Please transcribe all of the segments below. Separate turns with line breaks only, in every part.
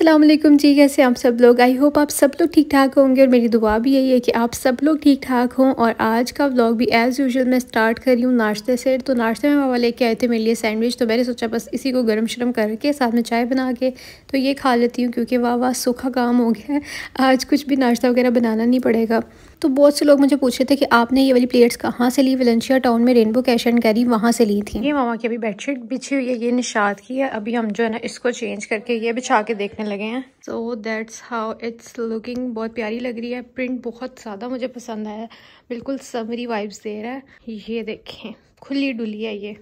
अस्सलाम वालेकुम जी, कैसे आप सब लोग। आई होप आप सब लोग ठीक ठाक होंगे और मेरी दुआ भी यही है कि आप सब लोग ठीक ठाक हों। और आज का व्लॉग भी एज़ यूजुअल मैं स्टार्ट कर रही हूँ नाश्ते से। तो नाश्ते में मामा लेके आए थे मेरे लिए सैंडविच, तो मैंने सोचा बस इसी को गर्म शर्म करके साथ में चाय बना के तो ये खा लेती हूँ, क्योंकि वाह सूखा काम हो गया है, आज कुछ भी नाश्ता वगैरह बनाना नहीं पड़ेगा। तो बहुत से लोग मुझे पूछ रहे थे कि आपने ये वाली प्लेट्स कहाँ से ली। वेलेंशिया टाउन में रेनबो कैश एंड कैरी वहाँ से ली थी। ये मामा की अभी बेडशीट बिछी हुई है, ये निशात की है। अभी हम जो है ना इसको चेंज करके ये बिछा के देखने लगे हैं। So that's how it's looking. बहुत प्यारी लग रही है, प्रिंट बहुत ज़्यादा मुझे पसंद आया, बिल्कुल समरी वाइब्स दे रहा है। ये देखें खुली डुली है ये।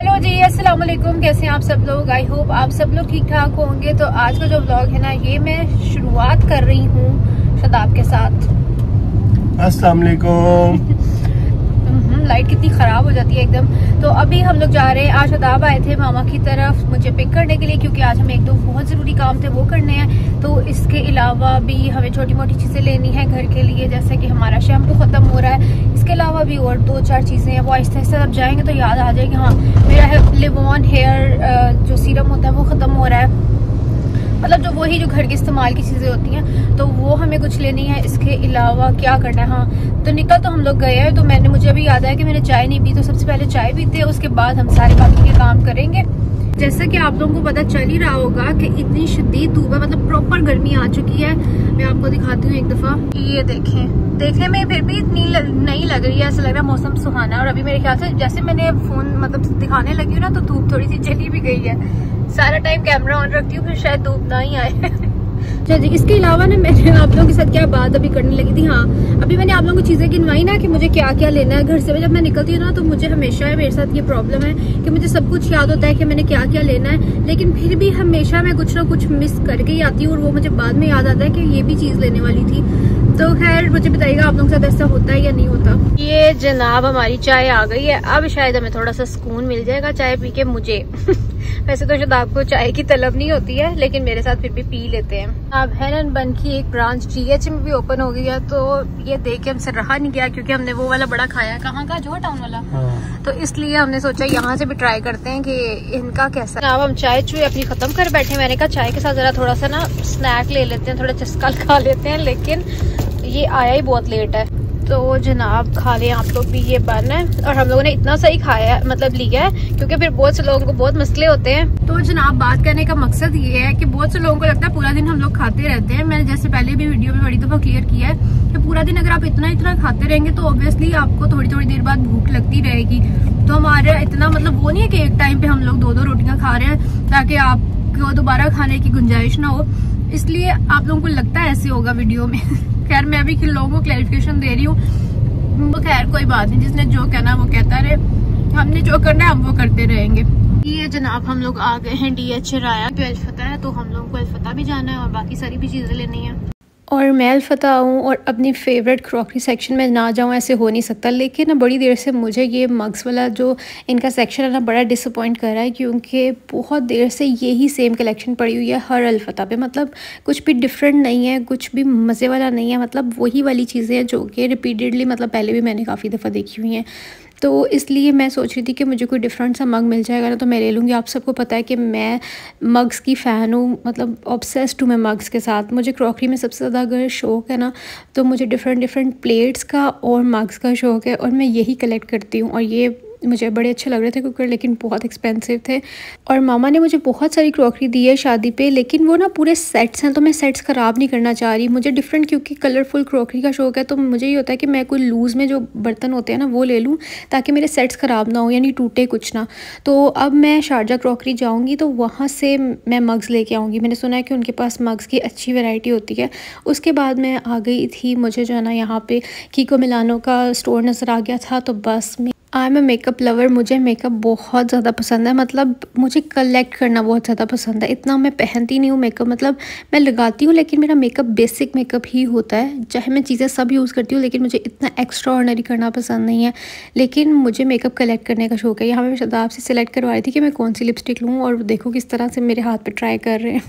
हेलो जी, अस्सलाम वालेकुम, कैसे हैं आप सब लोग। आई होप आप सब लोग ठीक ठाक होंगे। तो आज का जो व्लॉग है ना, ये मैं शुरुआत कर रही हूँ शदाब के साथ।
अस्सलाम वालेकुम।
लाइट कितनी ख़राब हो जाती है एकदम। तो अभी हम लोग जा रहे हैं, आज शदाब आए थे मामा की तरफ मुझे पिक करने के लिए, क्योंकि आज हमें एक दो बहुत ज़रूरी काम थे वो करने हैं। तो इसके अलावा भी हमें छोटी मोटी चीज़ें लेनी है घर के लिए, जैसे कि हमारा शैम्पू ख़त्म हो रहा है। इसके अलावा भी और दो चार चीज़ें हैं, वो आहिस्ता आहिस्ता जब जाएंगे तो याद आ जाएगी। हाँ, मेरा लिवॉन हेयर जो सीरम होता है वो ख़त्म हो रहा है, मतलब जो वही जो घर के इस्तेमाल की चीज़ें होती हैं, तो वो हमें कुछ लेनी है। इसके अलावा क्या करना है, हाँ तो निकल तो हम लोग गए हैं। तो मुझे अभी याद आया कि मैंने चाय नहीं पी, तो सबसे पहले चाय पीते हैं, उसके बाद हम सारे बाकी के काम करेंगे। जैसा कि आप लोगों को पता चल ही रहा होगा कि इतनी शदीद धूप है, मतलब प्रॉपर गर्मी आ चुकी है। मैं आपको दिखाती हूँ एक दफ़ा, ये देखें, देखने में फिर भी इतनी नहीं लग रही है, ऐसा लग रहा है मौसम सुहाना। और अभी मेरे ख्याल से जैसे मैंने फ़ोन मतलब दिखाने लगी हूँ ना, तो धूप थोड़ी सी चली भी गई है। सारा टाइम कैमरा ऑन रखती हूँ, फिर शायद धूप ना ही आए। अच्छा जी, इसके अलावा ना मैंने आप लोगों के साथ क्या बात अभी करने लगी थी। हाँ, अभी मैंने आप लोगों को चीज़ें गिनवाई ना कि मुझे क्या क्या लेना है घर से। जब मैं निकलती हूँ ना, तो मुझे हमेशा मेरे साथ ये प्रॉब्लम है कि मुझे सब कुछ याद होता है कि मैंने क्या क्या लेना है, लेकिन फिर भी हमेशा मैं कुछ ना कुछ मिस करके ही आती हूँ, और वो मुझे बाद में याद आता है कि ये भी चीज़ लेने वाली थी। तो खैर मुझे बताइएगा आप लोगों के साथ ऐसा होता है या नहीं होता। ये जनाब हमारी चाय आ गई है, अब शायद हमें थोड़ा सा सुकून मिल जाएगा चाय पी के मुझे। वैसे तो शायद आपको चाय की तलब नहीं होती है, लेकिन मेरे साथ फिर भी पी लेते हैं। अब हेलन बन की एक ब्रांच GH में भी ओपन हो गई है, तो ये देख के हमसे रहा नहीं गया, क्योंकि हमने वो वाला बड़ा खाया, कहाँ का, जोहर टाउन वाला। तो इसलिए हमने सोचा यहाँ से भी ट्राई करते हैं कि इनका कैसा। अब हम चाय चुए अपनी खत्म कर बैठे। मैंने कहा चाय के साथ जरा थोड़ा सा ना स्नैक ले लेते हैं, थोड़ा चस्का खा लेते हैं, लेकिन ये आया ही बहुत लेट है। तो जनाब खा लें आप लोग भी, ये बन है। और हम लोगों ने इतना सही खाया है, मतलब लिया है, क्योंकि फिर बहुत से लोगों को बहुत मसले होते हैं। तो जनाब बात करने का मकसद ये है कि बहुत से लोगों को लगता है पूरा दिन हम लोग खाते रहते हैं। मैंने जैसे पहले भी वीडियो में बड़ी दफ़ा क्लियर किया है कि पूरा दिन अगर आप इतना इतना खाते रहेंगे तो ऑब्वियसली आपको थोड़ी थोड़ी देर बाद भूख लगती रहेगी। तो हमारा इतना मतलब वो नहीं है कि एक टाइम पे हम लोग दो रोटियां खा रहे हैं ताकि आपको दोबारा खाने की गुंजाइश ना हो, इसलिए आप लोगों को लगता है ऐसे होगा वीडियो में। खैर मैं अभी लोगों को क्लैरिफिकेशन दे रही हूँ, तो खैर कोई बात नहीं, जिसने जो कहना वो कहता रहे, हमने जो करना है हम वो करते रहेंगे। ये जनाब हम लोग आ गए हैं DH राया पे। अल्फता है, तो हम लोगों को अल्फता भी जाना है और बाकी सारी भी चीज़ें लेनी है। और मैं अल्फता आऊँ और अपनी फेवरेट क्रॉकरी सेक्शन में ना जाऊँ, ऐसे हो नहीं सकता। लेकिन ना बड़ी देर से मुझे ये मग्स वाला जो इनका सेक्शन है ना, बड़ा डिसअपॉइंट कर रहा है, क्योंकि बहुत देर से यही सेम कलेक्शन पड़ी हुई है हर अल्फता पे। मतलब कुछ भी डिफरेंट नहीं है, कुछ भी मज़े वाला नहीं है, मतलब वही वाली चीज़ें हैं जो कि रिपीटेडली मतलब पहले भी मैंने काफ़ी दफ़ा देखी हुई हैं। तो इसलिए मैं सोच रही थी कि मुझे कोई डिफरेंट सा मग मिल जाएगा ना, तो मैं ले लूँगी। आप सबको पता है कि मैं मग्स की फ़ैन हूँ, मतलब ऑब्सेस्ड हूँ मैं मग्स के साथ। मुझे क्रॉकरी में सबसे ज़्यादा अगर शौक़ है ना, तो मुझे डिफरेंट प्लेट्स का और मग्स का शौक़ है, और मैं यही कलेक्ट करती हूँ। और ये मुझे बड़े अच्छे लग रहे थे कुकर, लेकिन बहुत एक्सपेंसिव थे। और मामा ने मुझे बहुत सारी क्रॉकरी दी है शादी पे, लेकिन वो ना पूरे सेट्स हैं, तो मैं सेट्स ख़राब नहीं करना चाह रही। मुझे डिफरेंट क्योंकि कलरफुल क्रॉकरी का शौक़ है, तो मुझे ये होता है कि मैं कोई लूज़ में जो बर्तन होते हैं ना वो ले लूँ, ताकि मेरे सेट्स ख़राब ना हो, यानी टूटे कुछ ना। तो अब मैं शारजा क्रॉकरी जाऊँगी तो वहाँ से मैं मग्स लेके आऊँगी। मैंने सुना है कि उनके पास मग्स की अच्छी वैरायटी होती है। उसके बाद मैं आ गई थी, मुझे जो है ना यहाँ पे कीको मिलानो का स्टोर नज़र आ गया था। तो बस I am a makeup lover, मुझे मेकअप बहुत ज़्यादा पसंद है, मतलब मुझे कलेक्ट करना बहुत ज़्यादा पसंद है। इतना मैं पहनती नहीं हूँ मेकअप, मतलब मैं लगाती हूँ, लेकिन मेरा मेकअप बेसिक मेकअप ही होता है। चाहे मैं चीज़ें सब यूज़ करती हूँ, लेकिन मुझे इतना एक्स्ट्रा ऑर्डिनरी करना पसंद नहीं है। लेकिन मुझे मेकअप कलेक्ट करने का शौक़ है। यहाँ मैं शदाब से सिलेक्ट करवा रही थी कि मैं कौन सी लिपस्टिक लूँ, और देखो किस तरह से मेरे हाथ पर ट्राई कर रहे हैं।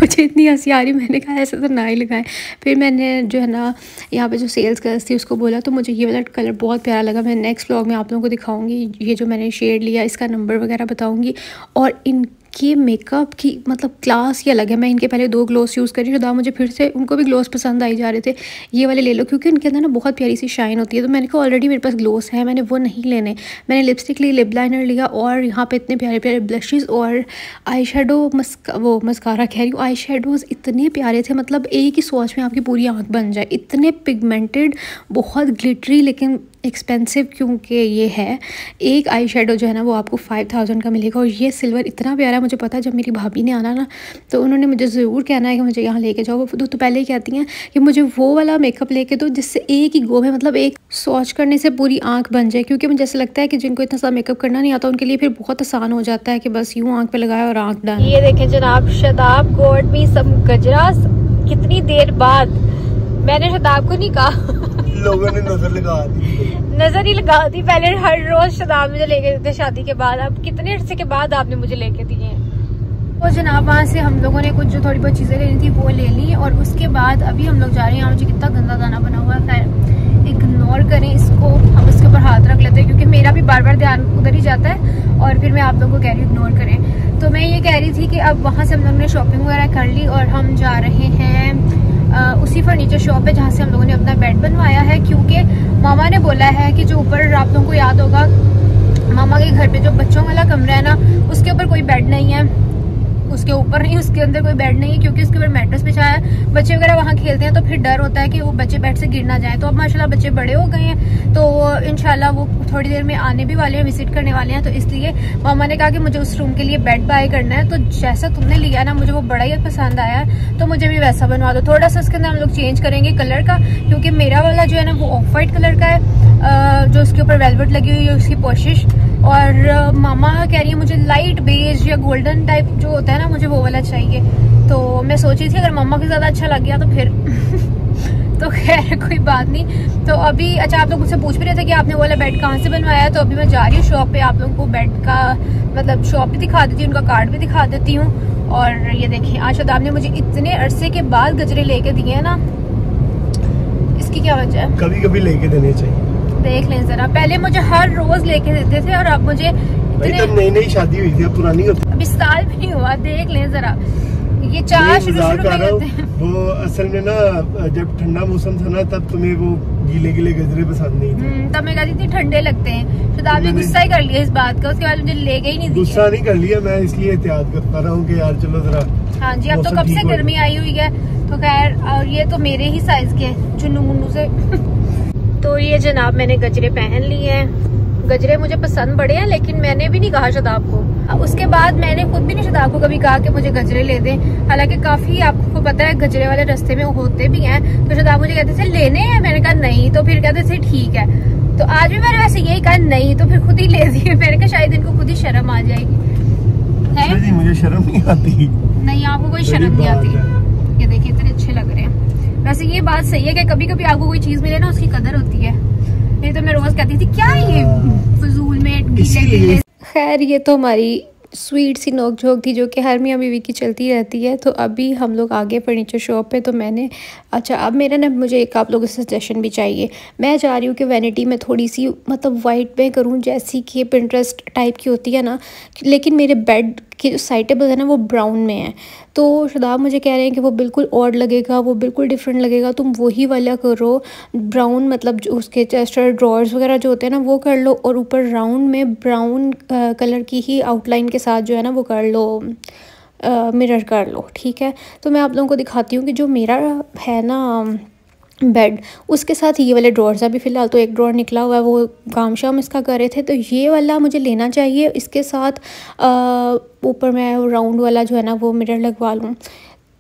मुझे इतनी हंसी आ रही, मैंने कहा ऐसा तो ना ही लगाएं। फिर मैंने जो है ना यहाँ पे जो सेल्स गर्ल थी उसको बोला, तो मुझे ये वाला कलर बहुत प्यारा लगा। मैं नेक्स्ट व्लॉग में आप लोगों को दिखाऊंगी, ये जो मैंने शेड लिया इसका नंबर वगैरह बताऊंगी। और इन ये मेकअप की मतलब क्लास ही अलग है। मैं इनके पहले 2 ग्लोस यूज़ करी, शदा मुझे फिर से उनको भी ग्लोस पसंद आई जा रहे थे, ये वाले ले लो क्योंकि उनके अंदर ना बहुत प्यारी सी शाइन होती है। तो मैंने कहा ऑलरेडी मेरे पास ग्लोस है, मैंने वो नहीं लेने। मैंने लिपस्टिक ली, लिप लाइनर लिया और यहाँ पे इतने प्यारे प्यारे ब्लशेस और आई शेडो मस्कारा कह रही हूँ, आई शेडोज़ इतने प्यारे थे, मतलब एक ही स्वॉच में आपकी पूरी आँख बन जाए, इतने पिगमेंटेड, बहुत ग्लिटरी लेकिन एक्सपेंसिव क्योंकि ये है। एक आई शेडो जो है ना वो आपको 5000 का मिलेगा और ये सिल्वर इतना प्यारा है। मुझे पता है जब मेरी भाभी ने आना ना तो उन्होंने मुझे ज़रूर कहना है कि मुझे यहाँ लेके जाओ। वो तो पहले ही कहती हैं कि मुझे वो वाला मेकअप लेके दो जिससे एक ही गो में मतलब एक स्वॉच करने से पूरी आंख बन जाए, क्योंकि मुझे ऐसा लगता है कि जिनको इतना सा मेकअप करना नहीं आता उनके लिए फिर बहुत आसान हो जाता है कि बस यूँ आँख पे लगाया और आँख डन।
ये देखें जनाब, शदाब गोड मी सम गजरा। कितनी देर बाद मैंने शदाब को नहीं कहा,
लोगों ने नजर
ही लगा दी। पहले हर रोज शदाब मुझे लेके देते शादी के बाद, अब कितने अरसे के बाद आपने मुझे लेके दिए हैं।
तो जनाब वहाँ से हम लोगों ने कुछ जो थोड़ी बहुत चीज़ें लेनी थी वो ले ली और उसके बाद अभी हम लोग जा रहे हैं। यहाँ मुझे कितना गंदा दाना बना हुआ है, खैर इग्नोर करें इसको, हम इसके ऊपर हाथ रख लेते हैं क्योंकि मेरा भी बार बार ध्यान उधर ही जाता है और फिर मैं आप लोगों को कह रही हूँ इग्नोर करें। तो मैं ये कह रही थी कि अब वहाँ से हम लोगों ने शॉपिंग वगैरह कर ली और हम जा रहे हैं उसी फर्नीचर शॉप पे जहाँ से हम लोगों ने अपना बेड बनवाया है, क्योंकि मामा ने बोला है कि जो ऊपर आप लोगों को याद होगा मामा के घर पे जो बच्चों वाला कमरा है ना उसके ऊपर कोई बेड नहीं है, उसके ऊपर नहीं, उसके अंदर कोई बेड नहीं है क्योंकि उसके ऊपर मैट्रेस बिछाया है। बच्चे वगैरह वहाँ खेलते हैं तो फिर डर होता है कि वो बच्चे बेड से गिर ना जाए। तो अब माशाल्लाह बच्चे बड़े हो गए हैं तो इंशाल्लाह वो थोड़ी देर में आने भी वाले हैं, विजिट करने वाले हैं। तो इसलिए मामा ने कहा कि मुझे उस रूम के लिए बेड बाय करना है। तो जैसा तुमने लिया ना मुझे वो बड़ा ही पसंद आया है, तो मुझे भी वैसा बनवा दो। थोड़ा सा उसके अंदर हम लोग चेंज करेंगे कलर का, क्योंकि मेरा वाला जो है ना वो ऑफ वाइट कलर का है, जो उसके ऊपर वेलवेट लगी हुई है उसकी पोशिश। और मामा कह रही है मुझे लाइट बेज या गोल्डन टाइप जो होता है ना मुझे वो वाला चाहिए। तो मैं सोची थी अगर मम्मा को ज़्यादा अच्छा लग गया तो फिर तो खैर कोई बात नहीं। तो अभी अच्छा आप लोग मुझसे पूछ भी रहे थे कि आपने वो वाला बेड कहाँ से बनवाया है, तो अभी मैं जा रही हूँ शॉप पे, आप लोगों को बेड का मतलब शॉप भी दिखा देती हूँ, उनका कार्ड भी दिखा देती हूँ। और ये देखिए आज शदाब ने मुझे इतने अरसे के बाद गजरे लेके दिए हैं ना, इसकी क्या वजह है?
कभी कभी लेके देने चाहिए।
देख लें जरा, पहले मुझे हर रोज लेके देते थे और अब मुझे
नई नई शादी हुई थी, अब पुरानी होती,
अभी साल भी नहीं हुआ। देख लें जरा, ये चार शुरू में होते हैं।
वो असल में ना जब ठंडा मौसम था ना तब तुम्हें वो गीले गीले गजरे पसंद नहीं थे,
तब मैं कहती थी ठंडे लगते हैं। शदाब ने गुस्सा ही कर लिया इस बात का, उसके बाद मुझे लेके ही नहीं दिया।
गुस्सा नहीं कर लिया, मैं इसलिए एहतियात करता रहा हूँ कि यार चलो जरा।
हाँ जी, अब तो कब से गर्मी आई हुई है तो खैर, और ये तो मेरे ही साइज के चुन्नू मुन्नू से
तो ये जनाब मैंने गजरे पहन लिए हैं। गजरे मुझे पसंद बड़े हैं लेकिन मैंने भी नहीं कहा शदाब को।
उसके बाद मैंने खुद भी नहीं शदाब को कभी कहा कि मुझे गजरे ले दें, हालांकि काफी आपको पता है गजरे वाले रास्ते में होते भी हैं। तो शदाब मुझे कहते थे लेने हैं, मैंने कहा नहीं, तो फिर कहते थे ठीक है। तो आज भी मैंने वैसे यही कहा नहीं, तो फिर खुद ही ले दिए। मैंने कहा शायद इनको खुद ही शर्म आ जाएगी।
है जी, मुझे शर्म नहीं आती।
नहीं, आपको कोई शर्म नहीं आती। ये देखिए इतने अच्छे लग रहे हैं। वैसे ये बात सही है कि कभी कभी आपको कोई चीज मिले ना उसकी कदर होती है, नहीं तो मैं रोज कहती थी क्या ये फजूल में गीले।
खैर ये तो हमारी स्वीट सी नोकझोंक थी जो कि हर मियाँ बीवी की चलती रहती है। तो अभी हम लोग आगे फर्नीचर शॉप पे, तो मैंने अच्छा अब मेरा ना मुझे एक आप लोगों से सजेशन भी चाहिए। मैं चाह रही हूँ कि वैनिटी में थोड़ी सी मतलब वाइट में करूँ जैसी कि पिंटरेस्ट टाइप की होती है ना, लेकिन मेरे बेड की जो साइड टेबल है ना वो ब्राउन में है। तो शदाब मुझे कह रहे हैं कि वो बिल्कुल ऑड लगेगा, वो बिल्कुल डिफरेंट लगेगा, तुम वही वाला करो ब्राउन, मतलब जो उसके चेस्टर ड्रॉर्स वगैरह जो होते हैं ना वो कर लो, और ऊपर राउंड में ब्राउन कलर की ही आउटलाइन के साथ जो है ना वो कर लो, मिरर कर लो, ठीक है। तो मैं आप लोगों को दिखाती हूँ कि जो मेरा है ना बेड, उसके साथ ये वाले ड्रॉर्स अभी फ़िलहाल तो एक ड्रॉर निकला हुआ है, वो काम शाम इसका कर रहे थे, तो ये वाला मुझे लेना चाहिए। इसके साथ ऊपर मैं राउंड वाला जो है ना वो मिरर लगवा लूँ।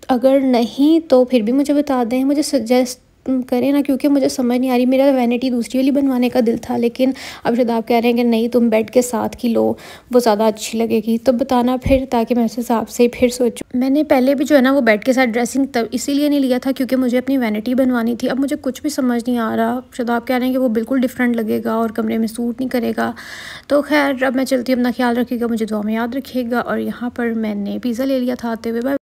अगर नहीं तो फिर भी मुझे बता दें, मुझे सजेस्ट करें ना, क्योंकि मुझे समझ नहीं आ रही। मेरा वैनिटी दूसरी वाली बनवाने का दिल था, लेकिन अब शदाब कह रहे हैं कि नहीं तुम बेड के साथ की लो, वो ज़्यादा अच्छी लगेगी। तो बताना फिर, ताकि मैं उस हिसाब से फिर सोचूं। मैंने पहले भी जो है ना वो बेड के साथ ड्रेसिंग तब इसीलिए नहीं लिया था क्योंकि मुझे अपनी वैनिटी बनवानी थी। अब मुझे कुछ भी समझ नहीं आ रहा। शदाब कह रहे हैं कि वो बिल्कुल डिफरेंट लगेगा और कमरे में सूट नहीं करेगा। तो खैर अब मैं चलती हूँ, अपना ख्याल रखिएगा, मुझे दुआ में याद रखिएगा। और यहाँ पर मैंने पिज़्ज़ा ले लिया था आते हुए।